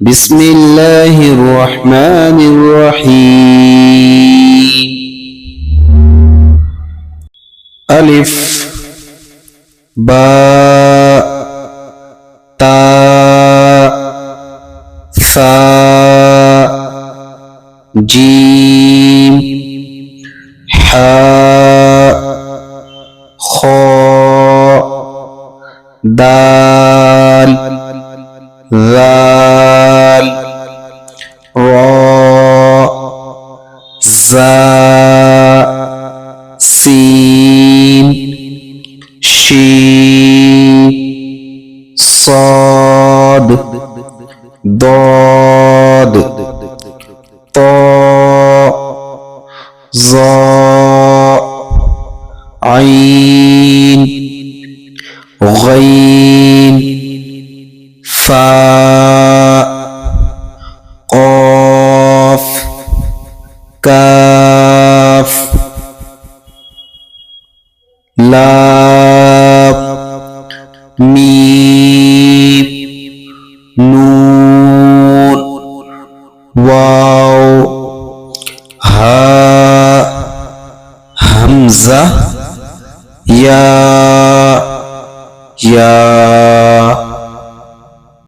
بسم الله الرحمن الرحيم. ألف باء تاء ثاء جيم حاء خاء دال ذال راء زاء سين شين صاد ضاد طاء ظاء عين غين فاء قاف كاف لام ميم نون واو هاء همزة يا